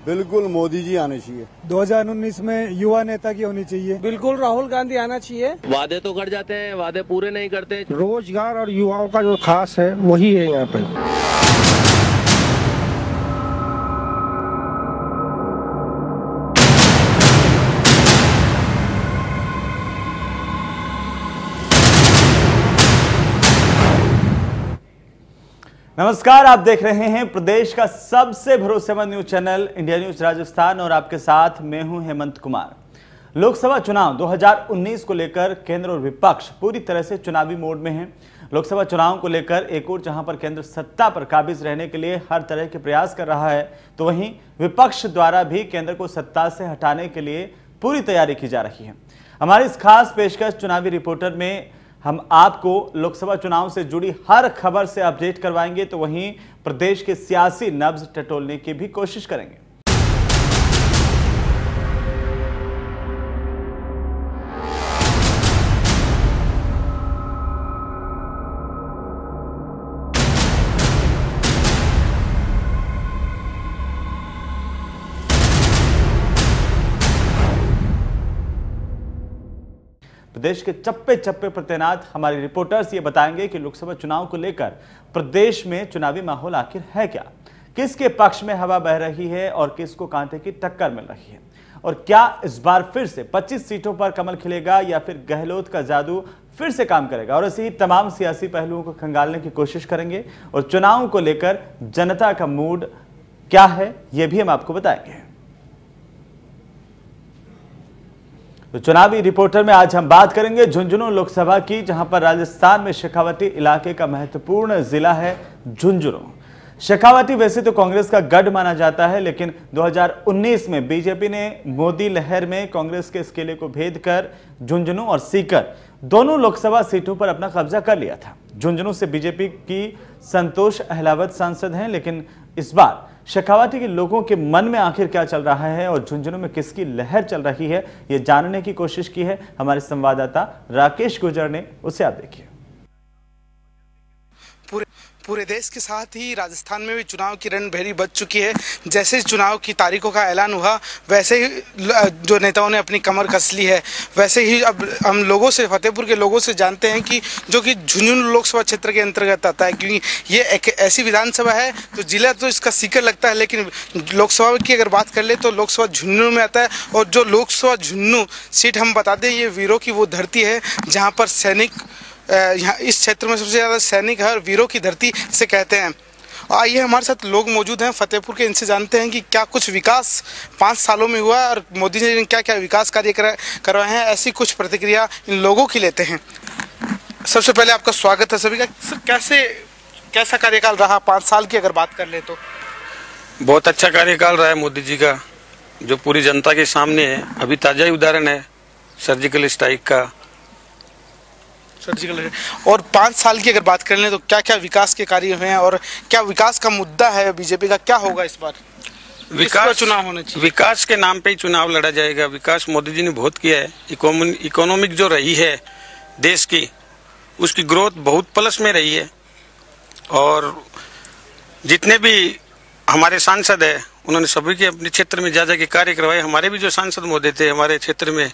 बिल्कुल मोदी जी आने चाहिए। 2019 में युवा नेता की होनी चाहिए। बिल्कुल राहुल गांधी आना चाहिए। वादे तो कर जाते हैं, वादे पूरे नहीं करते। रोजगार और युवाओं का जो खास है वही है यहाँ पे। नमस्कार, आप देख रहे हैं प्रदेश का सबसे भरोसेमंद news channel India news Rajasthan और आपके साथ मैं हूं हेमंत कुमार। लोकसभा चुनाव 2019 को लेकर केंद्र और विपक्ष पूरी तरह से चुनावी मोड में है। लोकसभा चुनाव को लेकर एक और जहां पर केंद्र सत्ता पर काबिज रहने के लिए हर तरह के प्रयास कर रहा है, तो वहीं विपक्ष द्वारा भी केंद्र को सत्ता से हटाने के लिए पूरी तैयारी की जा रही है। हमारी इस खास पेशकश चुनावी रिपोर्टर में हम आपको लोकसभा चुनाव से जुड़ी हर खबर से अपडेट करवाएंगे, तो वहीं प्रदेश के सियासी नब्ज टटोलने की भी कोशिश करेंगे। प्रदेश के चप्पे चप्पे पर तैनात हमारे रिपोर्टर्स ये बताएंगे कि लोकसभा चुनाव को लेकर प्रदेश में चुनावी माहौल आखिर है क्या, किसके पक्ष में हवा बह रही है और किसको कांटे की टक्कर मिल रही है, और क्या इस बार फिर से 25 सीटों पर कमल खिलेगा या फिर गहलोत का जादू फिर से काम करेगा। और ऐसे ही तमाम सियासी पहलुओं को खंगालने की कोशिश करेंगे और चुनाव को लेकर जनता का मूड क्या है यह भी हम आपको बताएंगे। तो चुनावी रिपोर्टर में आज हम बात करेंगे झुंझुनू लोकसभा की, जहां पर राजस्थान में शेखावटी इलाके का महत्वपूर्ण जिला है झुंझुनू। शेखावटी वैसे तो कांग्रेस का गढ़ माना जाता है, लेकिन 2019 में बीजेपी ने मोदी लहर में कांग्रेस के इस किले को भेद कर झुंझुनू और सीकर दोनों लोकसभा सीटों पर अपना कब्जा कर लिया था। झुंझुनू से बीजेपी की संतोष अहलावत सांसद हैं, लेकिन इस बार शेखावटी के लोगों के मन में आखिर क्या चल रहा है और झुंझुनू में किसकी लहर चल रही है, ये जानने की कोशिश की है हमारे संवाददाता राकेश गुर्जर ने। उसे आप देखिए। पूरे देश के साथ ही राजस्थान में भी चुनाव की रणभेरी बज चुकी है। जैसे चुनाव की तारीखों का ऐलान हुआ, वैसे ही जो नेताओं ने अपनी कमर कस ली है, वैसे ही अब हम लोगों से, फतेहपुर के लोगों से जानते हैं कि जो कि झुंझुनू लोकसभा क्षेत्र के अंतर्गत आता है, क्योंकि ये एक ऐसी विधानसभा है तो जिला तो इसका सीकर लगता है, लेकिन लोकसभा की अगर बात कर ले तो लोकसभा झुंझुनू में आता है। और जो लोकसभा झुंझुनू सीट हम बता दें, ये वीरों की वो धरती है जहाँ पर सैनिक, यहाँ इस क्षेत्र में सबसे ज़्यादा सैनिक है और वीरों की धरती से कहते हैं। आइए, हमारे साथ लोग मौजूद हैं फतेहपुर के, इनसे जानते हैं कि क्या कुछ विकास 5 सालों में हुआ और मोदी जी ने क्या क्या विकास कार्य करवाए हैं। ऐसी कुछ प्रतिक्रिया इन लोगों की लेते हैं। सबसे पहले आपका स्वागत है सभी का। कैसा कार्यकाल रहा 5 साल की अगर बात कर ले तो? बहुत अच्छा कार्यकाल रहा है मोदी जी का, जो पूरी जनता के सामने है। अभी ताजा ही उदाहरण है सर्जिकल स्ट्राइक का। और 5 साल की अगर बात कर लें तो क्या क्या विकास के कार्य हुए हैं और क्या विकास का मुद्दा है बीजेपी का, क्या होगा इस बार? विकास चुनाव होने चाहिए। विकास के नाम पे ही चुनाव लड़ा जाएगा। विकास मोदी जी ने बहुत किया है। इकोनॉमिक जो रही है देश की, उसकी ग्रोथ बहुत प्लस में रही है। और जितने भी हमारे सांसद है, उन्होंने सभी के अपने क्षेत्र में जा के कार्य करवाए। हमारे भी जो सांसद महोदय थे, हमारे क्षेत्र में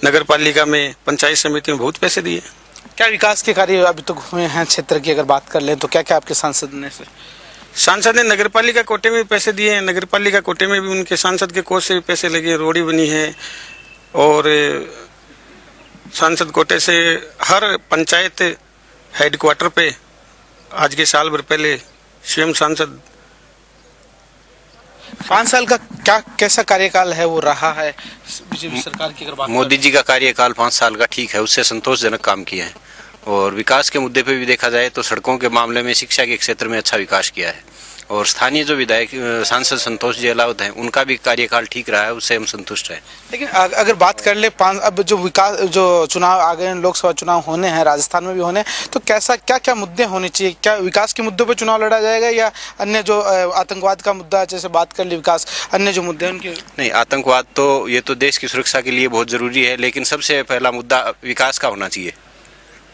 नगर पालिका में, पंचायत समिति में बहुत पैसे दिए। क्या विकास के कार्य अभी तक हुए हैं क्षेत्र की अगर बात कर लें तो? क्या क्या आपके सांसद ने नगर पालिका कोटे में पैसे दिए हैं। नगर पालिका कोटे में भी उनके सांसद के कोष से भी पैसे लगे, रोडी बनी है। और सांसद कोटे से हर पंचायत हेडक्वार्टर पे आज के साल भर पहले स्वयं सांसद। 5 साल का क्या कैसा कार्यकाल है वो रहा है बीजेपी सरकार की अगर बात? मोदी जी का कार्यकाल 5 साल का ठीक है, उससे संतोषजनक काम किया है। और विकास के मुद्दे पे भी देखा जाए तो सड़कों के मामले में, शिक्षा के क्षेत्र में अच्छा विकास किया है। और स्थानीय जो विधायक सांसद संतोष जी अहलावत हैं, उनका भी कार्यकाल ठीक रहा है, उससे हम संतुष्ट हैं। लेकिन अगर बात कर ले अब जो विकास, जो चुनाव आगे लोकसभा चुनाव होने हैं, राजस्थान में भी होने, तो कैसा क्या क्या मुद्दे होने चाहिए? क्या विकास के मुद्दों पर चुनाव लड़ा जाएगा या अन्य जो आतंकवाद का मुद्दा, जैसे बात कर ले विकास, अन्य जो मुद्दे उनके? नहीं, आतंकवाद तो ये तो देश की सुरक्षा के लिए बहुत जरूरी है, लेकिन सबसे पहला मुद्दा विकास का होना चाहिए।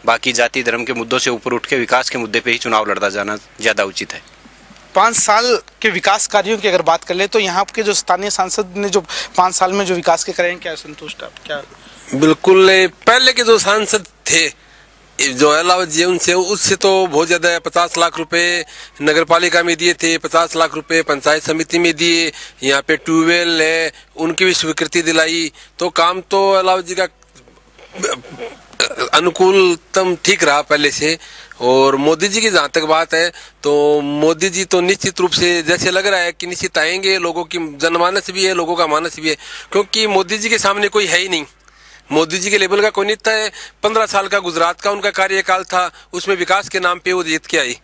बाकी जाति धर्म के मुद्दों से ऊपर उठ के विकास के मुद्दे पे ही चुनाव लड़ता जाना ज्यादा उचित है। 5 साल के विकास कार्यों की अगर बात कर ले तो यहाँ के जो स्थानीय सांसद ने जो 5 साल में जो विकास के करे हैं, क्या संतुष्ट आप? क्या बिल्कुल पहले के जो सांसद थे जो अलावा जी उनसे उससे तो बहुत ज्यादा 50 लाख रुपए नगर पालिका में दिए थे, 50 लाख रुपए पंचायत समिति में दिए, यहाँ पे ट्यूबवेल है उनकी भी स्वीकृति दिलाई, तो काम तो अलावा जी का अनुकूलतम ठीक रहा पहले से। और मोदी जी की जहाँ तक बात है तो मोदी जी तो निश्चित रूप से जैसे लग रहा है कि निश्चित आएंगे, लोगों की जनमानस भी है, लोगों का मानस भी है, क्योंकि मोदी जी के सामने कोई है ही नहीं। मोदी जी के लेवल का कोई नेता है। 15 साल का गुजरात का उनका कार्यकाल था, उसमें विकास के नाम पे वो जीत के आई,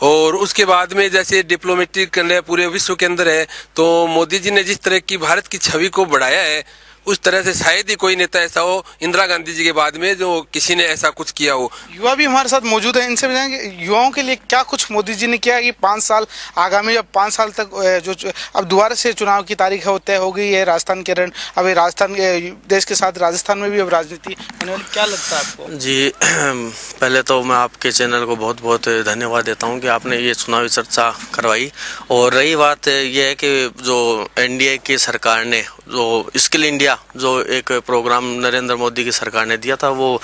और उसके बाद में जैसे डिप्लोमेटिक पूरे विश्व के अंदर है, तो मोदी जी ने जिस तरह की भारत की छवि को बढ़ाया है उस तरह से शायद ही कोई नेता ऐसा हो इंदिरा गांधी जी के बाद में जो किसी ने ऐसा कुछ किया हो। युवा भी हमारे साथ मौजूद है, इनसे बताएंगे युवाओं के लिए क्या कुछ मोदी जी ने किया कि 5 साल आगामी, अब 5 साल तक जो अब दोबारा से चुनाव की तारीख है तय हो गई है, राजस्थान के रण अब राजस्थान देश के साथ राजस्थान में भी अब राजनीति होने वाली, क्या लगता है आपको? जी पहले तो मैं आपके चैनल को बहुत बहुत धन्यवाद देता हूं कि आपने ये चुनावी चर्चा करवाई। और रही बात ये है कि जो एनडीए की सरकार ने जो स्किल इंडिया जो एक प्रोग्राम नरेंद्र मोदी की सरकार ने दिया था, वो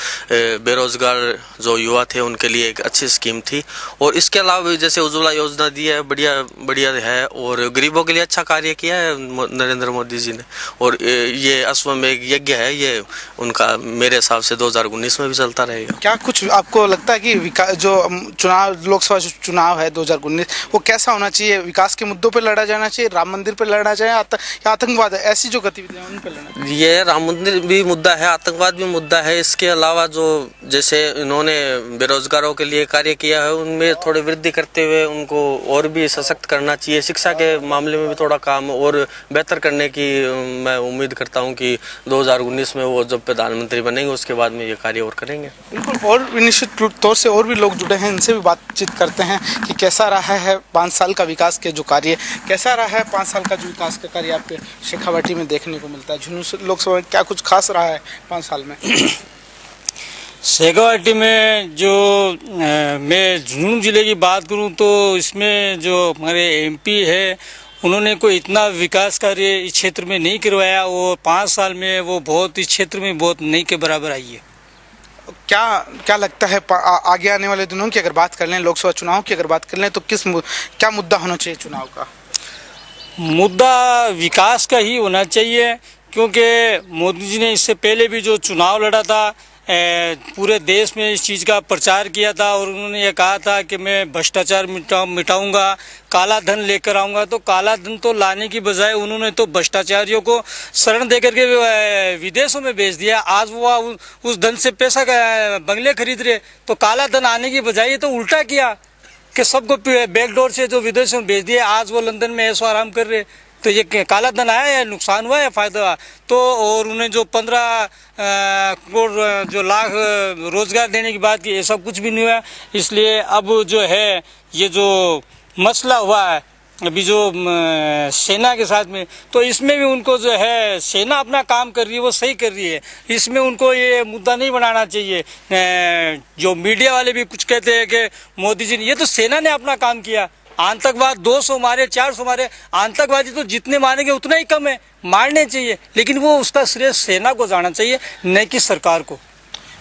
बेरोजगार जो युवा थे उनके लिए एक अच्छी स्कीम थी। और इसके अलावा जैसे उज्ज्वला योजना दी है, बढ़िया है, और गरीबों के लिए अच्छा कार्य किया है नरेंद्र मोदी जी ने। और ये अश्वमेध यज्ञ है, ये उनका मेरे हिसाब से 2019 में भी चलता रहेगा। क्या कुछ आपको लगता है कि जो चुनाव, लोकसभा चुनाव है 2019, वो कैसा होना चाहिए? विकास के मुद्दों पर लड़ा जाना चाहिए, राम मंदिर पर लड़ना चाहिए, या आतंकवाद है, ऐसी जो गतिविधियां उन पर लड़ना? ये राम मंदिर भी मुद्दा है, आतंकवाद भी मुद्दा है। इसके अलावा जो जैसे इन्होंने बेरोजगारों के लिए कार्य किया है उनमें थोड़ी वृद्धि करते हुए उनको और भी सशक्त करना चाहिए। शिक्षा के मामले में भी थोड़ा काम और बेहतर करने की मैं उम्मीद करता हूं कि 2019 में वो जब प्रधानमंत्री बनेंगे उसके बाद में ये कार्य और करेंगे। बिल्कुल, और निश्चित तौर से और भी लोग जुड़े हैं, इनसे भी बातचीत करते हैं कि कैसा रहा है 5 साल का विकास के जो कार्य, कैसा रहा है 5 साल का जो विकास का कार्य आपके शेखावाटी में देखने को मिलता है। झुंझुनू लोकसभा में क्या कुछ खास रहा है 5 साल में? शेखावाटी में जो मैं झुंझुनू जिले की बात करूं तो इसमें जो हमारे एमपी है उन्होंने कोई इतना विकास कार्य इस क्षेत्र में नहीं करवाया, और 5 साल में वो बहुत इस क्षेत्र में बहुत नहीं के बराबर आई है। क्या लगता है आगे आने वाले दिनों की अगर बात कर लें, लोकसभा चुनाव की अगर बात कर लें, तो क्या मुद्दा होना चाहिए चुनाव का? मुद्दा विकास का ही होना चाहिए, क्योंकि मोदी जी ने इससे पहले भी जो चुनाव लड़ा था पूरे देश में इस चीज़ का प्रचार किया था, और उन्होंने ये कहा था कि मैं भ्रष्टाचार मिटाऊंगा, काला धन लेकर आऊंगा। तो काला धन तो लाने की बजाय उन्होंने तो भ्रष्टाचारियों को शरण देकर के विदेशों में भेज दिया। आज वो उस धन से पैसा बंगले खरीद रहे, तो काला धन आने की बजाय तो उल्टा किया कि सबको बैकडोर से जो विदेशों में भेज दिया। आज वो लंदन में ऐशो आराम कर रहे, तो ये काला धन आया है, नुकसान हुआ है, फायदा हुआ? तो और उन्हें जो 15 करोड़ जो लाख रोजगार देने की बात की, ये सब कुछ भी नहीं हुआ। इसलिए अब जो है ये जो मसला हुआ है अभी जो सेना के साथ में, तो इसमें भी उनको जो है सेना अपना काम कर रही है, वो सही कर रही है, इसमें उनको ये मुद्दा नहीं बनाना चाहिए। जो मीडिया वाले भी कुछ कहते हैं कि मोदी जी ने, ये तो सेना ने अपना काम किया। आतंकवाद 200 मारे, 400 मारे, आतंकवादी तो जितने मारेंगे उतना ही कम है, मारने चाहिए, लेकिन वो उसका श्रेय सेना को जाना चाहिए, न कि सरकार को।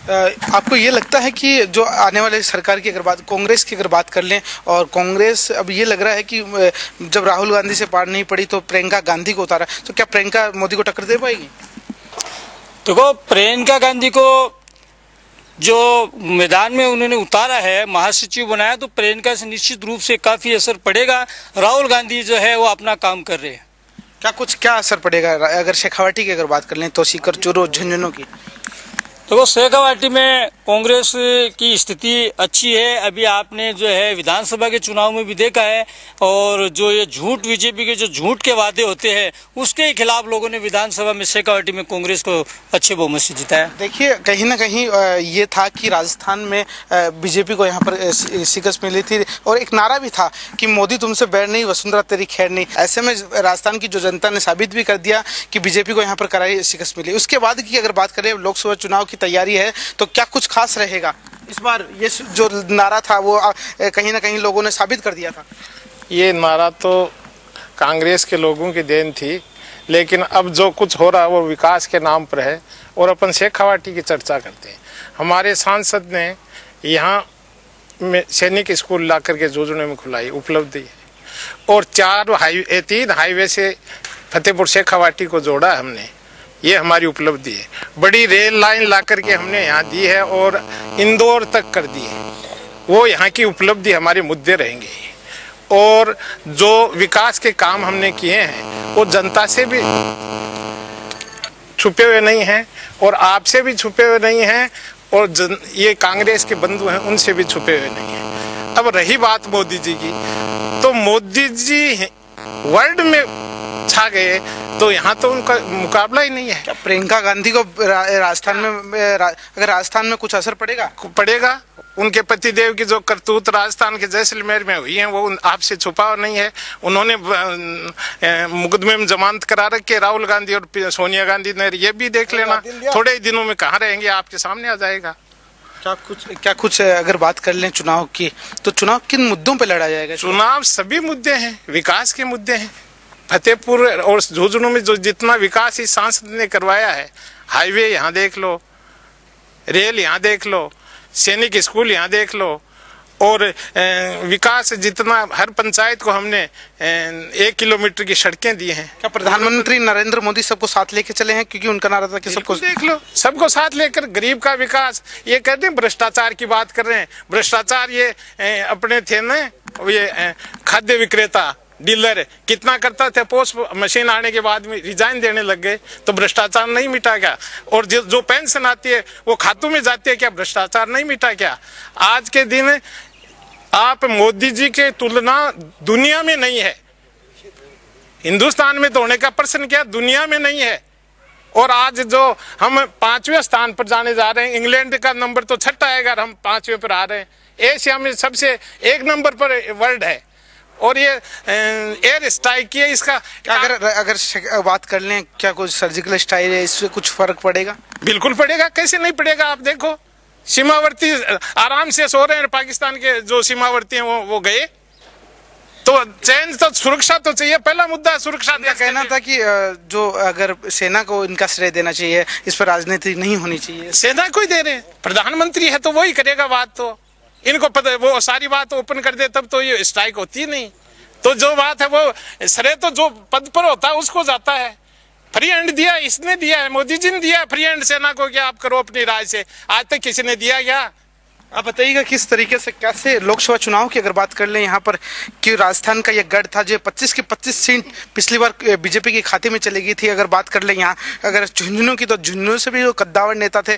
आपको ये लगता है कि जो आने वाले सरकार की अगर बात, कांग्रेस की अगर बात कर लें, और कांग्रेस अब ये लग रहा है कि जब राहुल गांधी से पार नहीं पड़ी तो प्रियंका गांधी को उतारा, तो क्या प्रियंका मोदी को टक्कर दे पाएगी? देखो, प्रियंका गांधी को जो मैदान में उन्होंने उतारा है, महासचिव बनाया, तो प्रियंका से निश्चित रूप से काफी असर पड़ेगा। राहुल गांधी जो है वो अपना काम कर रहे हैं। क्या असर पड़ेगा अगर शेखावाटी की अगर बात कर लें तो, सीकर, चूरू, झुंझुनू की? देखो, शेखावाटी में कांग्रेस की स्थिति अच्छी है। अभी आपने जो है विधानसभा के चुनाव में भी देखा है, और जो ये झूठ बीजेपी के जो झूठ के वादे होते हैं उसके खिलाफ लोगों ने विधानसभा में शेखावाटी में कांग्रेस को अच्छे बहुमत से जिताया। देखिए, कहीं ना कहीं ये था कि राजस्थान में बीजेपी को यहाँ पर शिकस्त मिली थी, और एक नारा भी था कि मोदी तुमसे बैर नहीं, वसुंधरा तेरी खैर नहीं। ऐसे में राजस्थान की जो जनता ने साबित भी कर दिया कि बीजेपी को यहाँ पर कराई शिकस्त मिली। उसके बाद की अगर बात करें, लोकसभा चुनाव की तैयारी है, तो क्या कुछ खास रहेगा इस बार? ये जो नारा था वो कहीं ना कहीं लोगों ने साबित कर दिया था। ये नारा तो कांग्रेस के लोगों की देन थी, लेकिन अब जो कुछ हो रहा है वो विकास के नाम पर है और अपन शेखावाटी की चर्चा करते हैं। हमारे सांसद ने यहाँ में सैनिक स्कूल ला करके झुंझुनू में खुलाई, उपलब्धि है। और 3 हाईवे से फतेहपुर शेखावाटी को जोड़ा हमने, ये हमारी उपलब्धि है। बड़ी रेल लाइन ला करके हमने यहाँ दी है और इंदौर तक कर दी है, वो यहाँ की उपलब्धि, हमारे मुद्दे रहेंगे। और जो विकास के काम हमने किए हैं वो जनता से भी छुपे हुए नहीं हैं और आपसे भी छुपे हुए नहीं हैं और ये कांग्रेस के बंधु हैं उनसे भी छुपे हुए नहीं हैं। अब रही बात मोदी जी की, तो मोदी जी वर्ल्ड में छा गए तो यहाँ तो उनका मुकाबला ही नहीं है। क्या प्रियंका गांधी को राजस्थान में अगर राजस्थान में कुछ असर पड़ेगा? उनके पतिदेव की जो करतूत राजस्थान के जैसलमेर में हुई है वो आपसे छुपा नहीं है। उन्होंने मुकदमे में जमानत करा रखी है राहुल गांधी और सोनिया गांधी ने, ये भी देख लेना। थोड़े ही दिनों में कहाँ रहेंगे आपके सामने आ जाएगा। क्या कुछ अगर बात कर लें चुनाव की, तो चुनाव किन मुद्दों पे लड़ा जाएगा? चुनाव सभी मुद्दे हैं, विकास के मुद्दे हैं। फतेहपुर और झुंझुनू में जो जितना विकास इस सांसद ने करवाया है, हाईवे यहाँ देख लो, रेल यहाँ देख लो, सैनिक स्कूल यहाँ देख लो, और विकास जितना हर पंचायत को हमने 1 किलोमीटर की सड़कें दी हैं। क्या प्रधानमंत्री नरेंद्र मोदी सबको साथ लेके चले हैं? क्योंकि उनका नारा था कि सबको देख लो, सबको साथ लेकर गरीब का विकास। ये कहते हैं भ्रष्टाचार की बात कर रहे हैं, भ्रष्टाचार ये अपने थे ना, ये खाद्य विक्रेता डीलर कितना करता था, पोस्ट मशीन आने के बाद में रिजाइन देने लग गए, तो भ्रष्टाचार नहीं मिटा क्या? और जो पेंशन आती है वो खातों में जाती है, क्या भ्रष्टाचार नहीं मिटा क्या? आज के दिन आप मोदी जी के तुलना दुनिया में नहीं है, हिंदुस्तान में तो होने का प्रश्न क्या, दुनिया में नहीं है। और आज जो हम 5वें स्थान पर जाने जा रहे हैं, इंग्लैंड का नंबर तो 6 आएगा, हम 5वें पर आ रहे हैं। एशिया में सबसे 1 नंबर पर वर्ल्ड है। और ये एयर स्ट्राइक की है, इसका अगर बात कर लें, क्या कुछ सर्जिकल स्ट्राइक है, इससे कुछ फर्क पड़ेगा? बिल्कुल पड़ेगा, कैसे नहीं पड़ेगा? आप देखो सीमावर्ती आराम से सो रहे हैं, पाकिस्तान के जो सीमावर्ती हैं वो गए, तो चैन तो सुरक्षा तो चाहिए, पहला मुद्दा सुरक्षा। कहना था कि जो अगर सेना को इनका श्रेय देना चाहिए, इस पर राजनीति नहीं होनी चाहिए। सेना को ही दे रहे हैं, प्रधानमंत्री है तो वही करेगा बात, तो इनको पता है, वो सारी बात ओपन कर दे तब तो ये स्ट्राइक होती नहीं। तो जो बात है वो श्रेय तो जो पद पर होता है उसको जाता है। फ्री हैंड दिया इसने दिया है, मोदी जी ने दिया फ्री हैंड सेना को, क्या आप करो अपनी राय से, आज तक किसी ने दिया क्या? आप बताइएगा किस तरीके से, कैसे लोकसभा चुनाव की अगर बात कर लें यहाँ पर, कि राजस्थान का ये गढ़ था जो 25 की 25 सीट पिछली बार बीजेपी के खाते में चली गई थी। अगर बात कर लें यहाँ अगर झुंझुनू की, तो झुंझुनू से भी जो कद्दावर नेता थे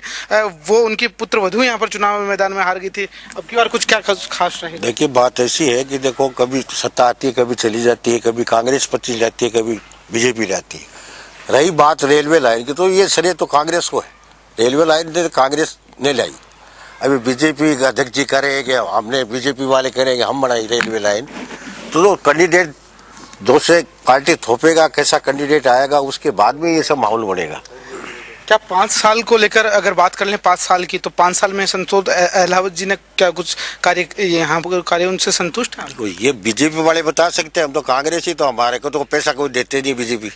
वो उनकी पुत्रवधू यहाँ पर चुनाव मैदान में हार गई थी। अब की बार कुछ क्या खास रहे? देखिए बात ऐसी है कि देखो, कभी सत्ता आती है, कभी चली जाती है, कभी कांग्रेस पच्चीस जाती है, कभी बीजेपी जाती है। रही बात रेलवे लाइन की, तो ये श्रेय तो कांग्रेस को है, रेलवे लाइन कांग्रेस ने लाई। अभी बीजेपी अध्यक्ष जी करेंगे, हमने बीजेपी वाले करेंगे, हम बनाई रेलवे लाइन, तो कैंडिडेट दो से पार्टी थोपेगा, कैसा कैंडिडेट आएगा, उसके बाद में ये सब माहौल बनेगा। क्या 5 साल को लेकर अगर बात कर लें 5 साल की, तो 5 साल में संतोष अहलावत जी ने क्या कुछ कार्य यहाँ पर कार्य उनसे संतुष्ट है? तो ये बीजेपी वाले बता सकते हैं, हम तो कांग्रेस ही, तो हमारे को तो पैसा कोई देते नहीं बीजेपी,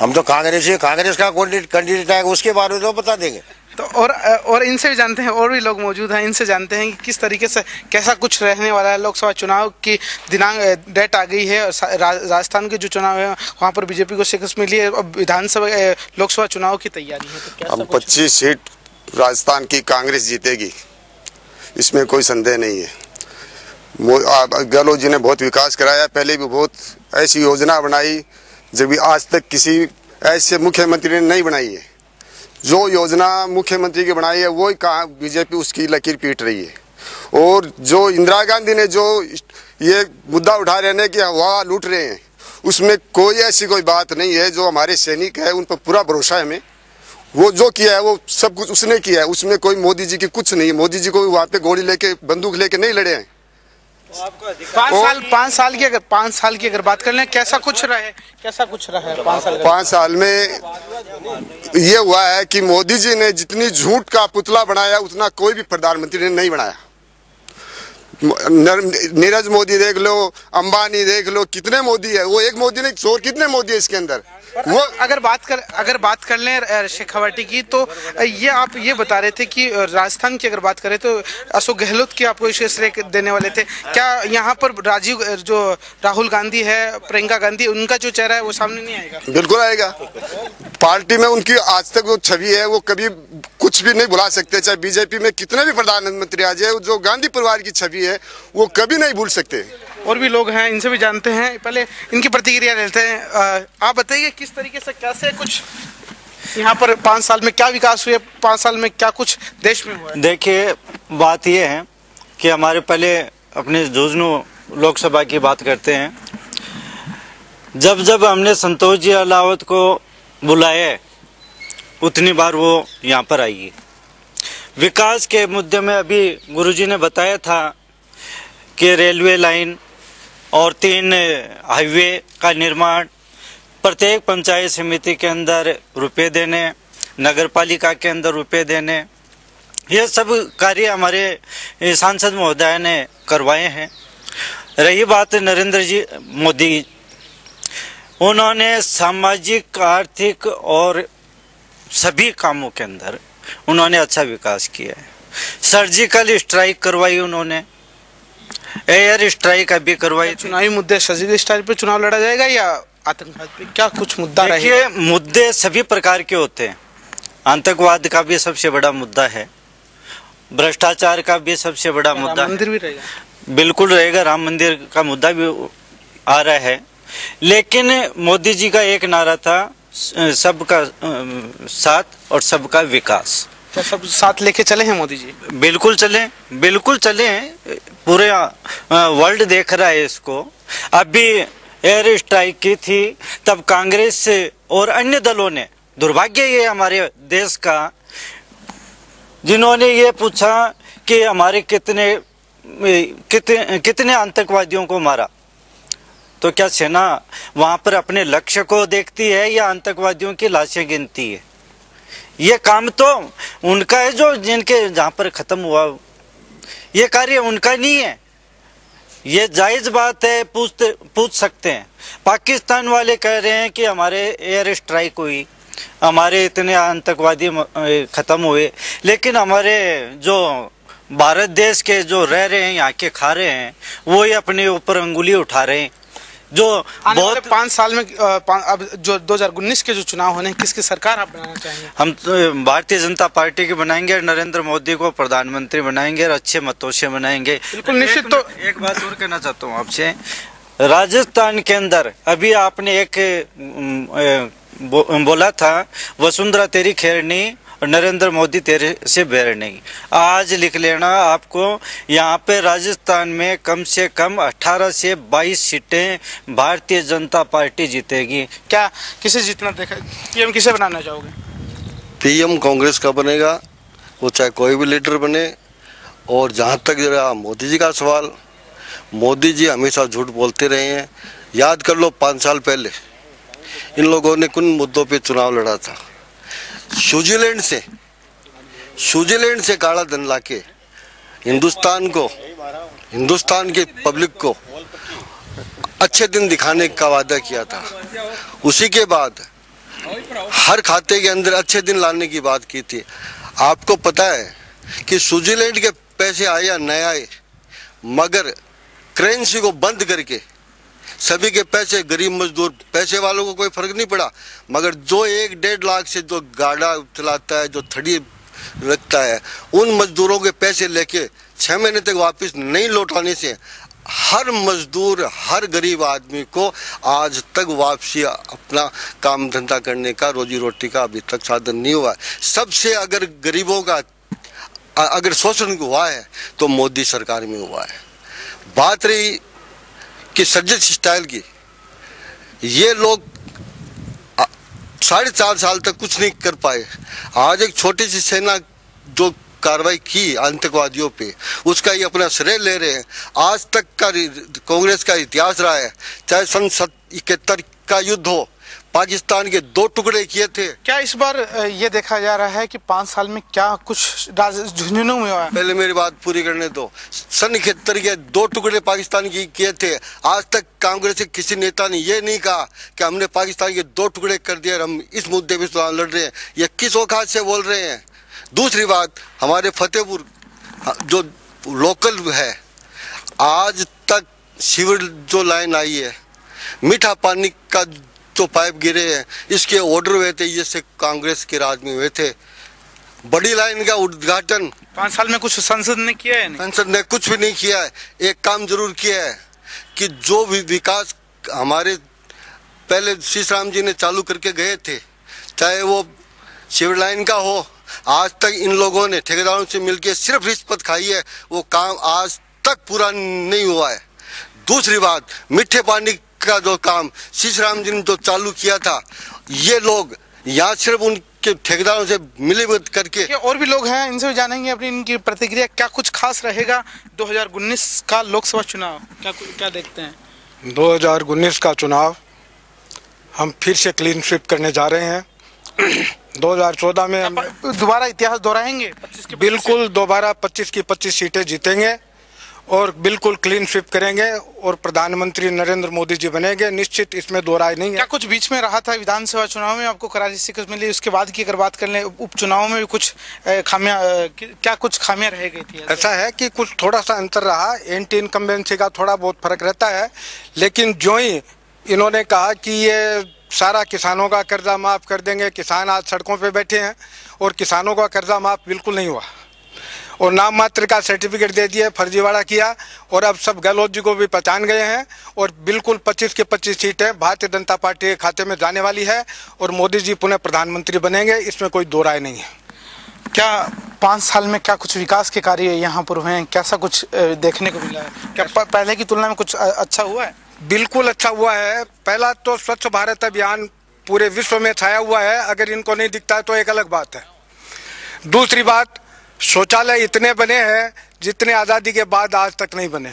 हम तो कांग्रेस ही, कांग्रेस का कैंडिडेट आएगा उसके बारे में तो बता देंगे। तो और इनसे भी जानते हैं, और भी लोग मौजूद हैं, इनसे जानते हैं कि किस तरीके से कैसा कुछ रहने वाला है। लोकसभा चुनाव की डेट आ गई है, राजस्थान के जो चुनाव है वहाँ पर बीजेपी को शिकस्त मिली है, अब विधानसभा लोकसभा चुनाव की तैयारी है। तो हम 25 सीट राजस्थान की कांग्रेस जीतेगी, इसमें कोई संदेह नहीं है। गहलोत जी ने बहुत विकास कराया, पहले भी बहुत ऐसी योजना बनाई जब भी आज तक किसी ऐसे मुख्यमंत्री ने नहीं बनाई है। जो योजना मुख्यमंत्री की बनाई है वही बीजेपी उसकी लकीर पीट रही है। और जो इंदिरा गांधी ने जो ये मुद्दा उठा रहे हैं कि हवा लूट रहे हैं, उसमें कोई ऐसी कोई बात नहीं है। जो हमारे सैनिक है उन पर पूरा भरोसा है हमें, वो जो किया है वो सब कुछ उसने किया है, उसमें कोई मोदी जी की कुछ नहीं है। मोदी जी को वहाँ पे गोली लेके बंदूक लेके नहीं लड़े हैं। 5 साल की अगर बात कर लें, कैसा कुछ रहा है 5 साल में ये हुआ है कि मोदी जी ने जितनी झूठ का पुतला बनाया उतना कोई भी प्रधानमंत्री ने नहीं बनाया। नीरज मोदी देख लो, अंबानी देख लो, कितने मोदी है। वो एक मोदी नहीं, और कितने मोदी है इसके अंदर। वो अगर बात कर लें शेखावटी की, तो ये आप ये बता रहे थे कि राजस्थान की अगर बात करें तो अशोक गहलोत की आपको श्रेय देने वाले थे। क्या यहाँ पर राहुल गांधी है, प्रियंका गांधी, उनका जो चेहरा है वो सामने नहीं आएगा? बिल्कुल आएगा। पार्टी में उनकी आज तक वो छवि है, वो कभी कुछ भी नहीं भुला सकते। चाहे बीजेपी में कितने भी प्रधानमंत्री आ जाए, जो गांधी परिवार की छवि है वो कभी नहीं भूल सकते। और भी लोग हैं, इनसे भी जानते हैं, पहले इनकी प्रतिक्रिया लेते हैं। आप बताइए किस तरीके से, कैसे कुछ यहाँ पर 5 साल में क्या विकास हुए, 5 साल में क्या कुछ देश में हुआ है? देखिए, बात ये है कि हमारे पहले अपने झुंझुनू लोकसभा की बात करते हैं। जब हमने संतोष जी अहलावत को बुलाया, उतनी बार वो यहाँ पर आई। विकास के मुद्दे में अभी गुरुजी ने बताया था कि रेलवे लाइन और 3 हाईवे का निर्माण, प्रत्येक पंचायत समिति के अंदर रुपए देने, नगर पालिका के अंदर रुपए देने, ये सब कार्य हमारे सांसद महोदय ने करवाए हैं। रही बात नरेंद्र जी मोदी, उन्होंने सामाजिक, आर्थिक और सभी कामों के अंदर उन्होंने अच्छा विकास किया है। सर्जिकल स्ट्राइक करवाई उन्होंने, एयर स्ट्राइक अभी करवाई। चुनावी मुद्दे, सर्जिकल स्ट्राइक पे चुनाव लड़ा जाएगा या आतंकवाद पे, क्या कुछ मुद्दा रहेगा? देखिए, मुद्दे सभी प्रकार के होते हैं। आतंकवाद का भी सबसे बड़ा मुद्दा है, भ्रष्टाचार का भी सबसे बड़ा मुद्दा, राम मंदिर भी रहेगा, बिल्कुल रहेगा। राम मंदिर का मुद्दा भी आ रहा है, लेकिन मोदी जी का एक नारा था, सबका साथ और सबका विकास। क्या सब साथ लेके चले हैं मोदी जी? बिल्कुल चले, बिल्कुल चले हैं। पूरे वर्ल्ड देख रहा है इसको। अभी एयर स्ट्राइक की थी, तब कांग्रेस और अन्य दलों ने, दुर्भाग्य ये हमारे देश का, जिन्होंने ये पूछा कि हमारे कितने आतंकवादियों को मारा, तो क्या सेना वहां पर अपने लक्ष्य को देखती है या आतंकवादियों की लाशें गिनती है? ये काम तो उनका है, जो जिनके जहां पर खत्म हुआ, ये कार्य उनका नहीं है। ये जायज बात है, पूछ सकते हैं। पाकिस्तान वाले कह रहे हैं कि हमारे एयर स्ट्राइक हुई, हमारे इतने आतंकवादी खत्म हुए, लेकिन हमारे जो भारत देश के जो रह रहे हैं, यहाँ के खा रहे हैं, वो ही अपने ऊपर अंगुली उठा रहे हैं। जो बहुत 5 साल में अब जो 2019 के जो चुनाव होने, किसकी सरकार आप बनाना चाहेंगे? हम तो भारतीय जनता पार्टी की बनाएंगे, नरेंद्र मोदी को प्रधानमंत्री बनाएंगे और अच्छे मतों से बनाएंगे। बिल्कुल निश्चित। तो एक बात और कहना चाहता हूँ आपसे, राजस्थान के अंदर अभी आपने एक बोला था, वसुंधरा तेरी खैर नहीं और नरेंद्र मोदी तेरे से बैर नहीं। आज लिख लेना, आपको यहाँ पे राजस्थान में कम से कम 18 से 22 सीटें भारतीय जनता पार्टी जीतेगी। क्या किसे जीतना देखा, पीएम किसे बनाना चाहोगे? पीएम कांग्रेस का बनेगा, वो चाहे कोई भी लीडर बने। और जहाँ तक जरा मोदी जी का सवाल, मोदी जी हमेशा झूठ बोलते रहे हैं। याद कर लो, 5 साल पहले इन लोगों ने किन मुद्दों पे चुनाव लड़ा था। स्विट्जरलैंड से काला धन लाके हिंदुस्तान की पब्लिक को अच्छे दिन दिखाने का वादा किया था। उसी के बाद हर खाते के अंदर अच्छे दिन लाने की बात की थी। आपको पता है कि स्विट्जरलैंड के पैसे आए या नहीं आए, मगर करेंसी को बंद करके सभी के पैसे, गरीब मजदूर, पैसे वालों को कोई फर्क नहीं पड़ा, मगर जो 1-1.5 लाख से जो गाड़ा चलाता है, जो थड़ी रखता है, उन मजदूरों के पैसे लेके 6 महीने तक वापस नहीं लौटाने से हर मजदूर, हर गरीब आदमी को आज तक वापसी अपना काम धंधा करने का, रोजी रोटी का अभी तक साधन नहीं हुआ है। सबसे अगर गरीबों का अगर शोषण हुआ है तो मोदी सरकार में हुआ है। बात रही कि सर्जिकल स्ट्राइक की, ये लोग 4.5 साल तक कुछ नहीं कर पाए। आज एक छोटी सी सेना जो कार्रवाई की आतंकवादियों पे, उसका ये अपना श्रेय ले रहे हैं। आज तक का कांग्रेस का इतिहास रहा है, चाहे सन 71 का युद्ध हो, पाकिस्तान के 2 टुकड़े किए थे। क्या इस बार ये देखा जा रहा है कि 5 साल में क्या कुछ झुंझुनू में हुआ? पहले मेरी बात पूरी करने दो। सन 71 के 2 टुकड़े पाकिस्तान की किए थे। आज तक कांग्रेस के किसी नेता ने ये नहीं कहा कि हमने पाकिस्तान के 2 टुकड़े कर दिए और हम इस मुद्दे पे चुनाव लड़ रहे हैं। ये किस औकात से बोल रहे हैं? दूसरी बात, हमारे फतेहपुर जो लोकल है, आज तक सीवर जो लाइन आई है, मीठा पानी का जो पाइप गिरे हैं, इसके ऑर्डर हुए थे, ये से कांग्रेस के राज में हुए थे। बड़ी लाइन का उद्घाटन 5 साल में कुछ संसद ने किया है? संसद ने कुछ भी नहीं किया है। एक काम जरूर किया है कि जो भी विकास हमारे पहले शीशराम जी ने चालू करके गए थे, चाहे वो सीवर लाइन का हो, आज तक इन लोगों ने ठेकेदारों से मिलकर सिर्फ रिश्वत खाई है, वो काम आज तक पूरा नहीं हुआ है। दूसरी बात, मीठे पानी का जो काम शीशराम जी ने जो चालू किया था, ये लोग यहाँ सिर्फ उनके ठेकेदारों से मिलीभगत करके। और भी लोग हैं, इनसे भी जानेंगे अपनी इनकी प्रतिक्रिया। क्या कुछ खास रहेगा 2019 का लोकसभा चुनाव? क्या देखते हैं? 2019 का चुनाव हम फिर से क्लीन स्वीप करने जा रहे हैं। 2014 में हम दोबारा इतिहास दोहराएंगे? बिल्कुल दोबारा 25 की 25 सीटें जीतेंगे और बिल्कुल क्लीन स्वीप करेंगे और प्रधानमंत्री नरेंद्र मोदी जी बनेंगे, निश्चित, इसमें दो राय नहीं है। क्या कुछ बीच में रहा था विधानसभा चुनाव में आपको करारी शिकस्त मिली, उसके बाद की अगर बात कर लें उपचुनाव में भी कुछ खामियां, क्या कुछ खामियां रह गई थी? ऐसा है कि कुछ थोड़ा सा अंतर रहा, एंटी इनकम्बेंसी का थोड़ा बहुत फर्क रहता है, लेकिन जो ही इन्होंने कहा कि ये सारा किसानों का कर्जा माफ कर देंगे, किसान आज सड़कों पे बैठे हैं और किसानों का कर्जा माफ बिल्कुल नहीं हुआ और नाम मात्र का सर्टिफिकेट दे दिए, फर्जीवाड़ा किया और अब सब गहलोत जी को भी पहचान गए हैं और बिल्कुल 25 की 25 सीटें भारतीय जनता पार्टी के खाते में जाने वाली है और मोदी जी पुनः प्रधानमंत्री बनेंगे, इसमें कोई दो राय नहीं है। क्या 5 साल में क्या कुछ विकास के कार्य यहाँ पर हुए हैं? कैसा कुछ देखने को मिला है? क्या पहले की तुलना में कुछ अच्छा हुआ है? बिल्कुल अच्छा हुआ है। पहला तो स्वच्छ भारत अभियान पूरे विश्व में छाया हुआ है, अगर इनको नहीं दिखता है तो एक अलग बात है। दूसरी बात, शौचालय इतने बने हैं जितने आज़ादी के बाद आज तक नहीं बने।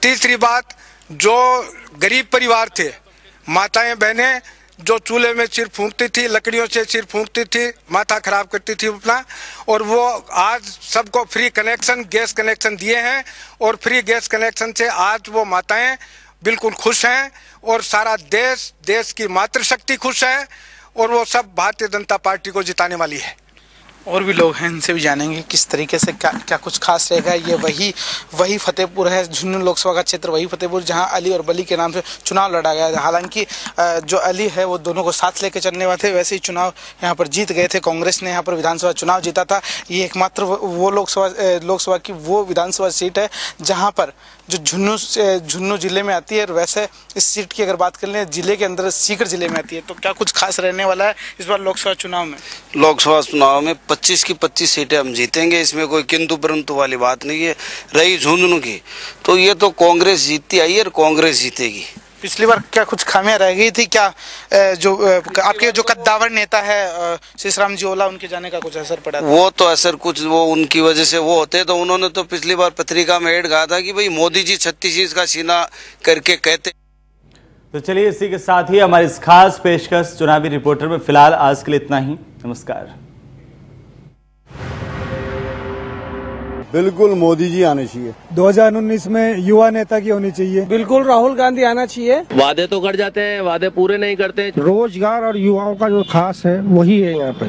तीसरी बात, जो गरीब परिवार थे, माताएं बहनें जो चूल्हे में सिर फूंकती थी, लकड़ियों से सिर फूंकती थी, माथा खराब करती थी अपना, और वो आज सबको फ्री कनेक्शन, गैस कनेक्शन दिए हैं और फ्री गैस कनेक्शन से आज वो माताएं बिल्कुल खुश हैं और सारा देश की मातृशक्ति खुश है और वो सब भारतीय जनता पार्टी को जिताने वाली है। और भी लोग हैं, इनसे भी जानेंगे किस तरीके से क्या कुछ खास रहेगा। ये वही फतेहपुर है, झुंझुनू लोकसभा का क्षेत्र वही फतेहपुर, जहां अली और बली के नाम से चुनाव लड़ा गया है। हालांकि जो अली है वो दोनों को साथ लेकर चलने वाले थे, वैसे ही चुनाव यहां पर जीत गए थे। कांग्रेस ने यहां पर विधानसभा चुनाव जीता था। ये एकमात्र वो लोकसभा की वो विधानसभा सीट है जहाँ पर जो झुंझुनू जिले में आती है, और वैसे इस सीट की अगर बात कर लें जिले के अंदर सीकर जिले में आती है। तो क्या कुछ खास रहने वाला है इस बार लोकसभा चुनाव में? लोकसभा चुनाव में 25 की 25 सीटें हम जीतेंगे, इसमें कोई किंतु परंतु वाली बात नहीं है। रही झुंझुनू की, तो ये तो कांग्रेस जीतती आई है और कांग्रेस जीतेगी। पिछली बार क्या कुछ खामियां रह गई थी? क्या जो आपके जो कद्दावर नेता है शीशराम जी ओला, उनके जाने का कुछ असर पड़ा था? वो तो असर कुछ वो उनकी वजह से वो होते, तो उन्होंने तो पिछली बार पत्रिका में ऐड कहा था कि भाई मोदी जी 36 इंच का सीना करके कहते। तो चलिए इसी के साथ ही हमारी इस खास पेशकश चुनावी रिपोर्टर में फिलहाल आज के लिए इतना ही। नमस्कार। बिल्कुल मोदी जी आने चाहिए। 2019 में युवा नेता की होनी चाहिए। बिल्कुल राहुल गांधी आना चाहिए। वादे तो कर जाते हैं, वादे पूरे नहीं करते। रोजगार और युवाओं का जो खास है वही है यहाँ पे।